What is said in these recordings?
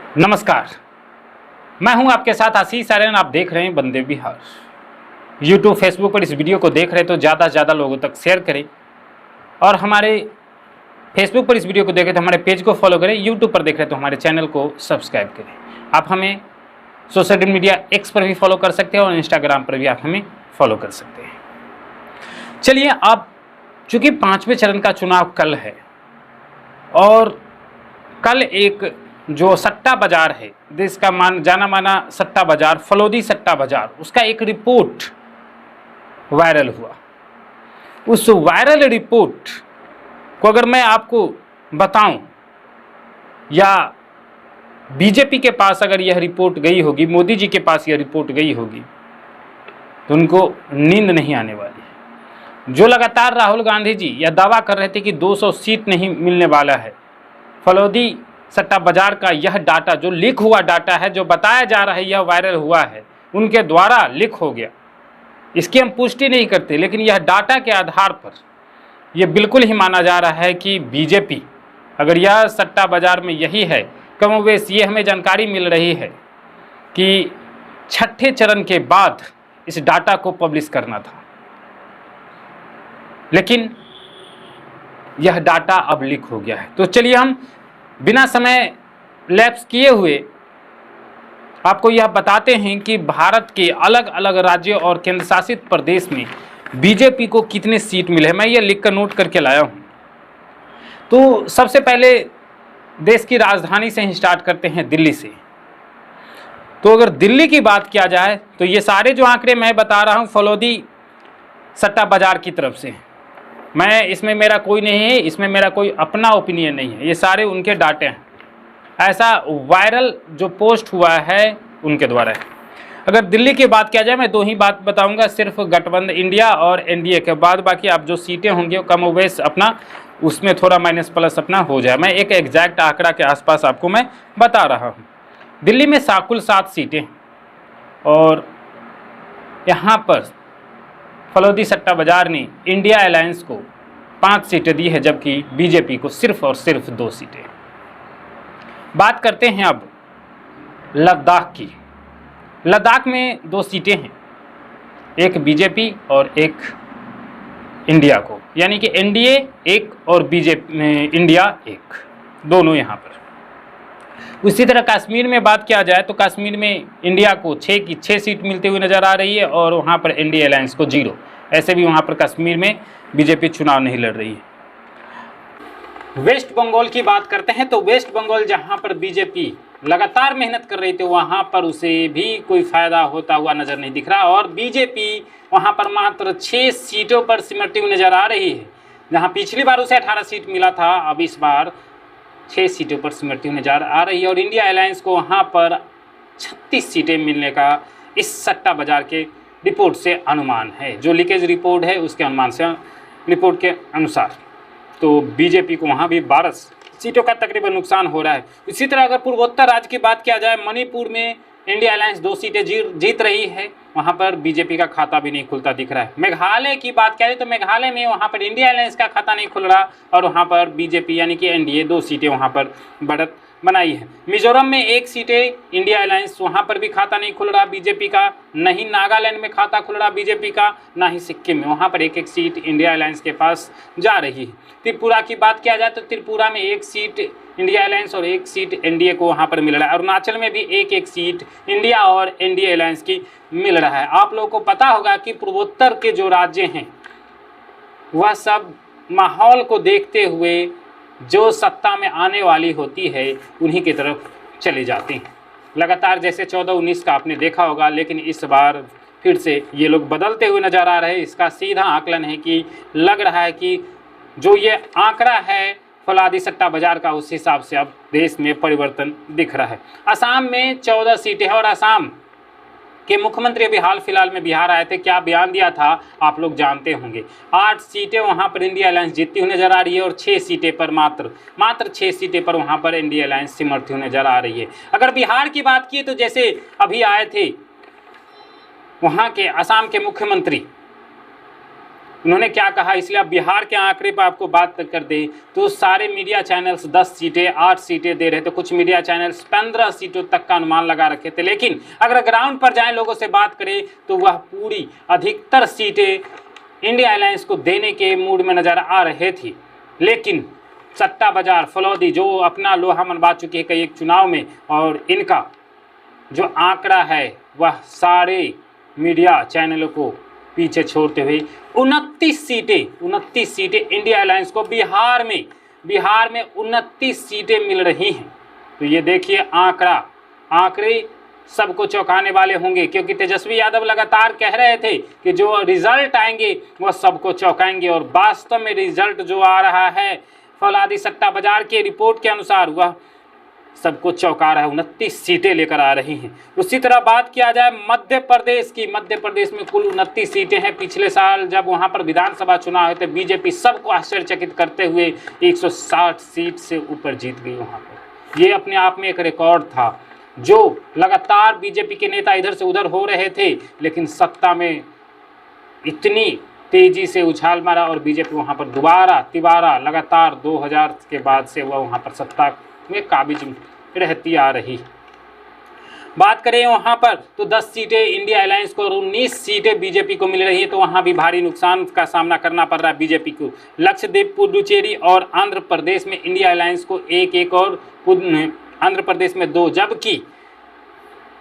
नमस्कार, मैं हूं आपके साथ आशीष आर्यन। आप देख रहे हैं वंदे बिहार। यूट्यूब फेसबुक पर इस वीडियो को देख रहे हैं तो ज़्यादा से ज़्यादा लोगों तक शेयर करें, और हमारे फेसबुक पर इस वीडियो को देखें तो हमारे पेज को फॉलो करें, यूट्यूब पर देख रहे हैं तो हमारे चैनल को सब्सक्राइब करें। आप हमें सोशल मीडिया एक्स पर भी फॉलो कर सकते हैं और इंस्टाग्राम पर भी आप हमें फॉलो कर सकते हैं। चलिए, अब चूँकि 5वें चरण का चुनाव कल है और कल एक जो सट्टा बाजार है, देश का जाना माना सट्टा बाजार, फलौदी सट्टा बाजार, उसका एक रिपोर्ट वायरल हुआ। उस वायरल रिपोर्ट को अगर मैं आपको बताऊं, या बीजेपी के पास अगर यह रिपोर्ट गई होगी, मोदी जी के पास यह रिपोर्ट गई होगी, तो उनको नींद नहीं आने वाली है। जो लगातार राहुल गांधी जी यह दावा कर रहे थे कि 200 सीट नहीं मिलने वाला है, फलौदी सट्टा बाजार का यह डाटा, जो लीक हुआ डाटा है, जो बताया जा रहा है यह वायरल हुआ है, उनके द्वारा लीक हो गया, इसकी हम पुष्टि नहीं करते, लेकिन यह डाटा के आधार पर यह बिल्कुल ही माना जा रहा है कि बीजेपी, अगर यह सट्टा बाजार में यही है, कमोवेश ये हमें जानकारी मिल रही है कि छठे चरण के बाद इस डाटा को पब्लिश करना था, लेकिन यह डाटा अब लीक हो गया है। तो चलिए, हम बिना समय लैप्स किए हुए आपको यह बताते हैं कि भारत के अलग अलग राज्यों और केंद्र शासित प्रदेश में बीजेपी को कितने सीट मिले हैं। मैं ये लिख कर नोट करके लाया हूँ। तो सबसे पहले देश की राजधानी से ही स्टार्ट करते हैं, दिल्ली से। तो अगर दिल्ली की बात किया जाए तो ये सारे जो आंकड़े मैं बता रहा हूँ फलौदी सट्टा बाजार की तरफ से, मैं इसमें मेरा कोई नहीं है, इसमें मेरा कोई अपना ओपिनियन नहीं है, ये सारे उनके डाटे हैं। ऐसा वायरल जो पोस्ट हुआ है उनके द्वारा है। अगर दिल्ली की बात किया जाए, मैं दो ही बात बताऊंगा, सिर्फ गठबंधन इंडिया और एनडीए के बाद बाकी आप जो सीटें होंगी वो कम वेश अपना उसमें थोड़ा माइनस प्लस अपना हो जाए। मैं एक एग्जैक्ट आंकड़ा के आसपास आपको मैं बता रहा हूँ। दिल्ली में कुल 7 सीटें, और यहाँ पर फलौदी सट्टा बाजार ने इंडिया अलायंस को 5 सीटें दी है, जबकि बीजेपी को सिर्फ और सिर्फ 2 सीटें। बात करते हैं अब लद्दाख की। लद्दाख में 2 सीटें हैं, एक बीजेपी और एक इंडिया को, यानी कि एनडीए एक और बीजेपी इंडिया एक, दोनों यहाँ पर। उसी तरह कश्मीर में बात किया जाए तो कश्मीर में इंडिया को 6 की 6 सीट मिलती हुई नज़र आ रही है और वहाँ पर एनडीए अलायंस को 0। ऐसे भी वहाँ पर कश्मीर में बीजेपी चुनाव नहीं लड़ रही है। वेस्ट बंगाल की बात करते हैं तो वेस्ट बंगाल जहाँ पर बीजेपी लगातार मेहनत कर रही थी, वहाँ पर उसे भी कोई फ़ायदा होता हुआ नज़र नहीं दिख रहा, और बीजेपी वहाँ पर मात्र 6 सीटों पर सिमटती हुई नज़र आ रही है। जहाँ पिछली बार उसे 18 सीट मिला था, अब इस बार 6 सीटों पर सिमटती हुई नजर आ रही है, और इंडिया अलायंस को वहाँ पर 36 सीटें मिलने का इस सट्टा बाजार के रिपोर्ट से अनुमान है। जो लीकेज रिपोर्ट है उसके अनुमान से, रिपोर्ट के अनुसार तो बीजेपी को वहाँ भी 12 सीटों का तकरीबन नुकसान हो रहा है। इसी तरह अगर पूर्वोत्तर राज्य की बात किया जाए, मणिपुर में इंडिया अलायंस 2 सीटें जीत रही है, वहाँ पर बीजेपी का खाता भी नहीं खुलता दिख रहा है। मेघालय की बात करें तो मेघालय में वहाँ पर इंडिया अलायंस का खाता नहीं खुल रहा, और वहाँ पर बीजेपी यानी कि एनडीए 2 सीटें वहाँ पर बढ़त बनाई है। मिजोरम में 1 सीटें इंडिया अलायंस, वहाँ पर भी खाता नहीं खुल रहा बीजेपी का, नहीं नागालैंड में खाता खुल रहा बीजेपी का, ना ही सिक्किम में, वहाँ पर 1-1 सीट इंडिया अलायंस के पास जा रही है। त्रिपुरा की बात किया जाए तो त्रिपुरा में 1 सीट इंडिया अलायंस और 1 सीट एनडीए को वहाँ पर मिल रहा है। अरुणाचल में भी 1-1 सीट इंडिया और एनडीए अलायंस की मिल रहा है। आप लोगों को पता होगा कि पूर्वोत्तर के जो राज्य हैं वह सब माहौल को देखते हुए जो सत्ता में आने वाली होती है उन्हीं की तरफ चले जाते हैं। लगातार जैसे 14-19 का आपने देखा होगा, लेकिन इस बार फिर से ये लोग बदलते हुए नज़र आ रहे हैं। इसका सीधा आकलन है कि लग रहा है कि जो ये आंकड़ा है फलौदी सट्टा बाजार का, उस हिसाब से अब देश में परिवर्तन दिख रहा है। असम में 14 सीटें हैं, और असम के मुख्यमंत्री अभी हाल फिलहाल में बिहार आए थे, क्या बयान दिया था आप लोग जानते होंगे। 8 सीटें वहाँ पर इंडिया अलायंस जीतती हुई नजर आ रही है, और 6 सीटें पर मात्र 6 सीटें पर वहाँ पर इंडिया अलायंस सिमटती हुई नजर आ रही है। अगर बिहार की बात की तो जैसे अभी आए थे वहाँ के असम के मुख्यमंत्री उन्होंने क्या कहा, इसलिए अब बिहार के आंकड़े पर आपको बात कर दे तो सारे मीडिया चैनल्स 10 सीटें 8 सीटें दे रहे थे, कुछ मीडिया चैनल्स 15 सीटों तक का अनुमान लगा रखे थे। लेकिन अगर ग्राउंड पर जाएं, लोगों से बात करें तो वह पूरी अधिकतर सीटें इंडिया अलायंस को देने के मूड में नजर आ रहे थी। लेकिन सट्टा बाजार फलौदी जो अपना लोहा मनवा चुकी है कई एक चुनाव में, और इनका जो आंकड़ा है वह सारे मीडिया चैनलों को पीछे छोड़ते हुए 29 सीटें इंडिया अलायंस को बिहार में 29 सीटें मिल रही हैं। तो ये देखिए आंकड़े सबको चौंकाने वाले होंगे, क्योंकि तेजस्वी यादव लगातार कह रहे थे कि जो रिजल्ट आएंगे वह सबको चौंकाएंगे, और वास्तव में रिजल्ट जो आ रहा है फौलादी सट्टा बाजार के रिपोर्ट के अनुसार वह सबको चौंका रहा है, 29 सीटें लेकर आ रही हैं। उसी तरह बात किया जाए मध्य प्रदेश की, मध्य प्रदेश में कुल 29 सीटें हैं। पिछले साल जब वहां पर विधानसभा चुनाव हुए थे, बीजेपी सबको आश्चर्यचकित करते हुए 160 सीट से ऊपर जीत गई वहां पर। ये अपने आप में एक रिकॉर्ड था। जो लगातार बीजेपी के नेता इधर से उधर हो रहे थे, लेकिन सत्ता में इतनी तेजी से उछाल मारा और बीजेपी वहां पर तिबारा लगातार 2000 के बाद से वह वहां पर सत्ता में काबिज रहती आ रही। बात करें वहां पर तो 10 सीटें इंडिया अलायंस को और 19 सीटें बीजेपी को मिल रही है, तो वहां भी भारी नुकसान का सामना करना पड़ रहा है बीजेपी को। लक्षद्वीप, पुडुचेरी और आंध्र प्रदेश में इंडिया अलायंस को एक और आंध्र प्रदेश में 2, जबकि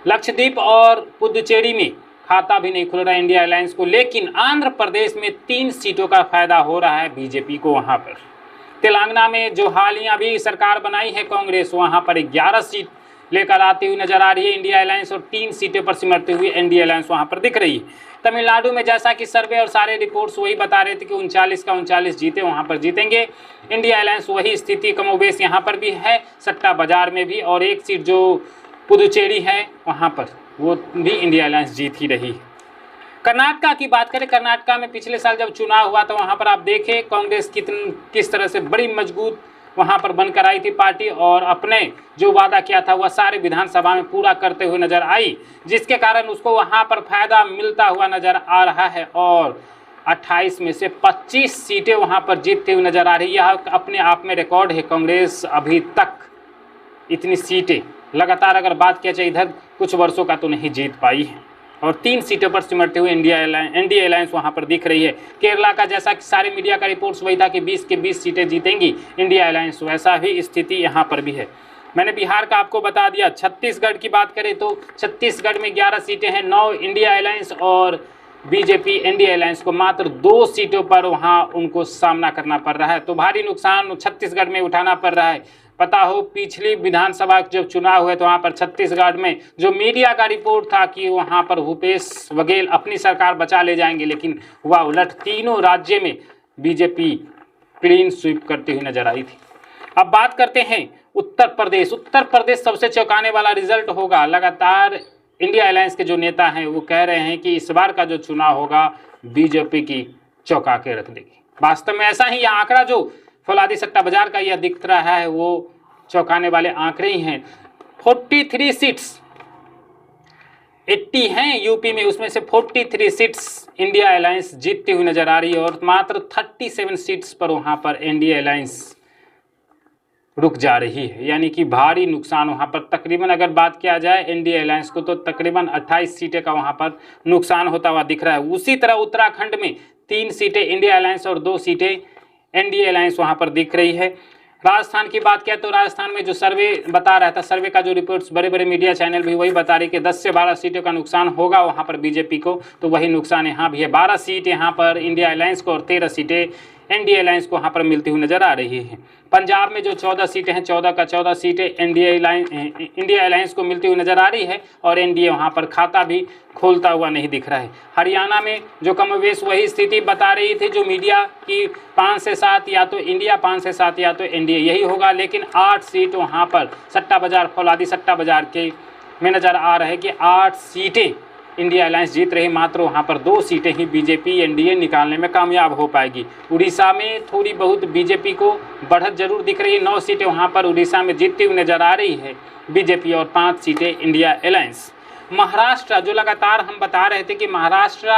लक्षद्वीप और पुडुचेरी में खाता भी नहीं खुल रहा है इंडिया अलायंस को। लेकिन आंध्र प्रदेश में 3 सीटों का फायदा हो रहा है बीजेपी को। वहां पर तेलंगाना में जो हालिया भी सरकार बनाई है कांग्रेस, वहां पर 11 सीट लेकर आती हुई नजर आ रही है इंडिया अलायंस, और 3 सीटें पर सिमटती हुई इंडिया अलायंस वहां पर दिख रही है। तमिलनाडु में जैसा कि सर्वे और सारे रिपोर्ट्स वही बता रहे थे कि 39 का 39 जीते वहां पर जीतेंगे इंडिया अलायंस, वही स्थिति कमोबेश यहाँ पर भी है, सट्टा बाजार में भी। और एक सीट जो पुदुचेरी है वहाँ पर वो भी इंडिया अलायंस जीत ही रही है। कर्नाटका की बात करें, कर्नाटका में पिछले साल जब चुनाव हुआ तो वहाँ पर आप देखें कांग्रेस किस तरह से बड़ी मजबूत वहाँ पर बनकर आई थी पार्टी, और अपने जो वादा किया था वह सारे विधानसभा में पूरा करते हुए नजर आई, जिसके कारण उसको वहाँ पर फायदा मिलता हुआ नजर आ रहा है। और 28 में से 25 सीटें वहाँ पर जीतते हुए नजर आ रही है। यह अपने आप में रिकॉर्ड है। कांग्रेस अभी तक इतनी सीटें लगातार अगर बात किया जाए इधर कुछ वर्षों का तो नहीं जीत पाई है, और 3 सीटों पर सिमटते हुए इंडिया अलायंस वहाँ पर दिख रही है। केरला का जैसा कि सारे मीडिया का रिपोर्ट्स वही था कि 20 के 20 सीटें जीतेंगी इंडिया अलायंस, वैसा ही स्थिति यहाँ पर भी है। मैंने बिहार का आपको बता दिया। छत्तीसगढ़ की बात करें तो छत्तीसगढ़ में 11 सीटें हैं, 9 इंडिया अलायंस, और बीजेपी इंडिया अलायंस को मात्र 2 सीटों पर वहाँ उनको सामना करना पड़ रहा है। तो भारी नुकसान छत्तीसगढ़ में उठाना पड़ रहा है। पता हो पिछली विधानसभा जब चुनाव हुए तो वहाँ पर छत्तीसगढ़ में जो मीडिया का रिपोर्ट था कि वहाँ पर भूपेश बघेल अपनी सरकार बचा ले जाएंगे, लेकिन हुआ उलट। तीनों राज्य में बीजेपी क्लीन स्वीप करती हुई नजर आई थी। अब बात करते हैं उत्तर प्रदेश। उत्तर प्रदेश सबसे चौंकाने वाला रिजल्ट होगा। लगातार इंडिया अलायंस के जो नेता हैं वो कह रहे हैं कि इस बार का जो चुनाव होगा बीजेपी की चौंका के रख देगी। वास्तव में ऐसा ही यह आंकड़ा जो फौलादी सट्टा बाजार का यह दिख रहा है वो चौंकाने वाले आंकड़े ही हैं। 43 सीट्स 80 हैं यूपी में, उसमें से 43 सीट्स इंडिया अलायंस जीतती हुई नजर आ रही है, और मात्र 37 सीट्स पर वहां पर इंडिया अलायंस रुक जा रही है। यानी कि भारी नुकसान वहां पर तकरीबन अगर बात किया जाए इंडिया अलायंस को तो तकरीबन 28 सीटें का वहां पर नुकसान होता हुआ दिख रहा है। उसी तरह उत्तराखंड में 3 सीटें इंडिया अलायंस और 2 सीटें एनडीए अलायंस वहां पर दिख रही है। राजस्थान की बात किया तो राजस्थान में जो सर्वे बता रहा था, सर्वे का जो रिपोर्ट्स बड़े बड़े मीडिया चैनल भी वही बता रही कि 10 से 12 सीटों का नुकसान होगा वहां पर बीजेपी को, तो वही नुकसान यहाँ भी है। 12 सीट यहाँ पर इंडिया अलायंस को और 13 सीटें एनडीए अलायंस को वहाँ पर मिलती हुई नजर आ रही है। पंजाब में जो 14 सीटें हैं, 14 का 14 सीटें इंडिया अलायंस को मिलती हुई नजर आ रही है, और एनडीए वहाँ पर खाता भी खोलता हुआ नहीं दिख रहा है। हरियाणा में जो कमोवेश वही स्थिति बता रही थी जो मीडिया की, 5 से 7 या तो इंडिया, 5 से 7 या तो एनडीए, यही होगा। लेकिन 8 सीट वहाँ पर सट्टा बाजार, फौलादी सट्टा बाजार के में नज़र आ रहा है कि 8 सीटें इंडिया अलायंस जीत रही, मात्र वहाँ पर 2 सीटें ही बीजेपी एनडीए निकालने में कामयाब हो पाएगी। उड़ीसा में थोड़ी बहुत बीजेपी को बढ़त जरूर दिख रही है, 9 सीटें वहाँ पर उड़ीसा में जीतती हुई नजर आ रही है बीजेपी, और 5 सीटें इंडिया अलायंस। महाराष्ट्र जो लगातार हम बता रहे थे कि महाराष्ट्र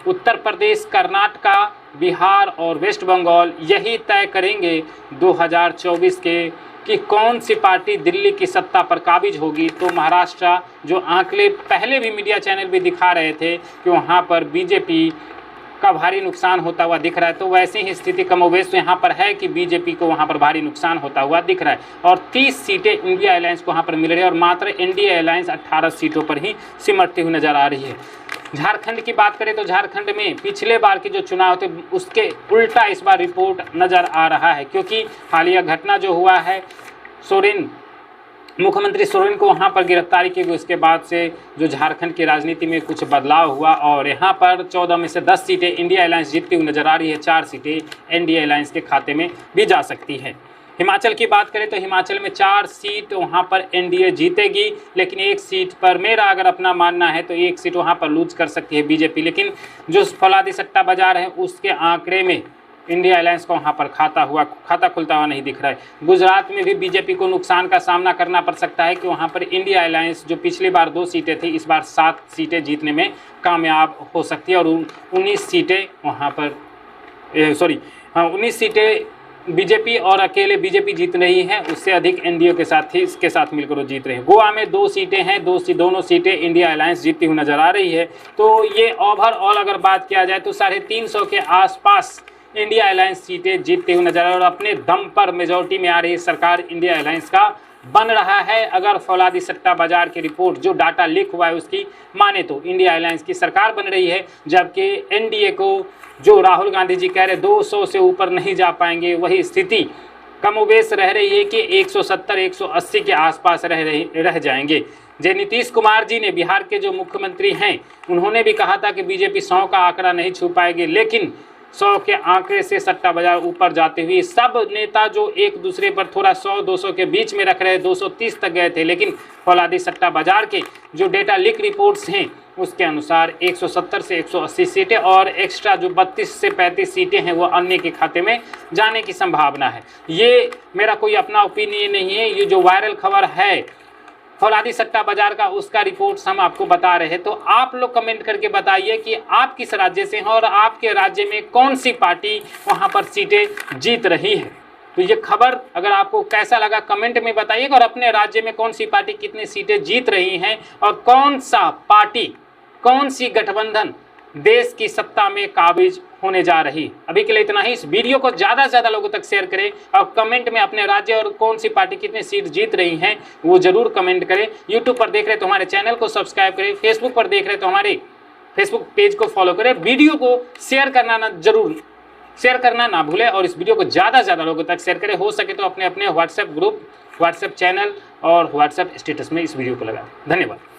उत्तर प्रदेश, कर्नाटका, बिहार और वेस्ट बंगाल यही तय करेंगे 2024 के कि कौन सी पार्टी दिल्ली की सत्ता पर काबिज होगी। तो महाराष्ट्र, जो आंकड़े पहले भी मीडिया चैनल भी दिखा रहे थे कि वहाँ पर बीजेपी का भारी नुकसान होता हुआ दिख रहा है, तो वैसी ही स्थिति कमोबेश यहाँ पर है कि बीजेपी को वहाँ पर भारी नुकसान होता हुआ दिख रहा है और 30 सीटें इंडिया अलायंस को वहाँ पर मिल रही है और मात्र एनडीए अलायंस 18 सीटों पर ही सिमटती हुई नजर आ रही है। झारखंड की बात करें तो झारखंड में पिछले बार के जो चुनाव थे उसके उल्टा इस बार रिपोर्ट नज़र आ रहा है, क्योंकि हालिया घटना जो हुआ है, सोरेन, मुख्यमंत्री सोरेन को वहां पर गिरफ्तारी की गई, उसके बाद से जो झारखंड की राजनीति में कुछ बदलाव हुआ और यहां पर 14 में से 10 सीटें इंडिया अलायंस जीतती हुई नजर आ रही है, 4 सीटें एनडीए अलायंस के खाते में भी जा सकती है। हिमाचल की बात करें तो हिमाचल में 4 सीट वहां पर एनडीए जीतेगी, लेकिन 1 सीट पर मेरा अगर अपना मानना है तो 1 सीट वहां पर लूज कर सकती है बीजेपी, लेकिन जो फौलादी सट्टा बाजार है उसके आंकड़े में इंडिया अलायंस को वहाँ पर खाता खुलता हुआ नहीं दिख रहा है। गुजरात में भी बीजेपी को नुकसान का सामना करना पड़ सकता है कि वहाँ पर इंडिया अलायंस जो पिछली बार 2 सीटें थी इस बार 7 सीटें जीतने में कामयाब हो सकती है और 19 सीटें वहाँ पर 19 सीटें बीजेपी और अकेले बीजेपी जीत रही है, उससे अधिक एनडीए के साथ ही इसके साथ मिलकर वो जीत रहे हैं। गोवा में 2 सीटें हैं, दोनों सीटें इंडिया अलायंस जीतती हुई नजर आ रही है। तो ये ओवरऑल अगर बात किया जाए तो 350 के आसपास इंडिया अलायंस सीटें जीतते हुए नजर आ रही है और अपने दम पर मेजॉरिटी में आ रही सरकार इंडिया अलायंस का बन रहा है। अगर फौलादी सट्टा बाजार की रिपोर्ट जो डाटा लीक हुआ है उसकी माने तो इंडिया अलायंस की सरकार बन रही है, जबकि एनडीए को जो राहुल गांधी जी कह रहे 200 से ऊपर नहीं जा पाएंगे, वही स्थिति कमोबेश रह रही है कि 170-180 के आसपास रह जाएंगे। नीतीश कुमार जी ने, बिहार के जो मुख्यमंत्री हैं, उन्होंने भी कहा था कि बीजेपी 100 का आंकड़ा नहीं छू पाएगी, लेकिन 100 के आंकड़े से सट्टा बाजार ऊपर जाते हुए सब नेता जो एक दूसरे पर थोड़ा 100-200 के बीच में रख रहे 230 तक गए थे, लेकिन फौलादी सट्टा बाजार के जो डेटा लीक रिपोर्ट्स हैं उसके अनुसार 170 से 180 सीटें और एक्स्ट्रा जो 32 से 35 सीटें हैं वो अन्य के खाते में जाने की संभावना है। ये मेरा कोई अपना ओपिनियन नहीं है, ये जो वायरल खबर है फौलादी सट्टा बाजार का उसका रिपोर्ट्स हम आपको बता रहे हैं। तो आप लोग कमेंट करके बताइए कि आप किस राज्य से हैं और आपके राज्य में कौन सी पार्टी वहां पर सीटें जीत रही है। तो ये खबर अगर आपको कैसा लगा कमेंट में बताइएगा और अपने राज्य में कौन सी पार्टी कितनी सीटें जीत रही हैं और कौन सा पार्टी, कौन सी गठबंधन देश की सत्ता में काबिज होने जा रही। अभी के लिए इतना ही। इस वीडियो को ज़्यादा से ज़्यादा लोगों तक शेयर करें और कमेंट में अपने राज्य और कौन सी पार्टी कितनी सीट जीत रही हैं वो जरूर कमेंट करें। यूट्यूब पर देख रहे तो हमारे चैनल को सब्सक्राइब करें, फेसबुक पर देख रहे तो हमारे फेसबुक पेज को फॉलो करें। वीडियो को शेयर करना ना भूलें और इस वीडियो को ज़्यादा से ज़्यादा लोगों तक शेयर करें। हो सके तो अपने व्हाट्सएप ग्रुप, व्हाट्सएप चैनल और व्हाट्सएप स्टेटस में इस वीडियो को लगाएं। धन्यवाद।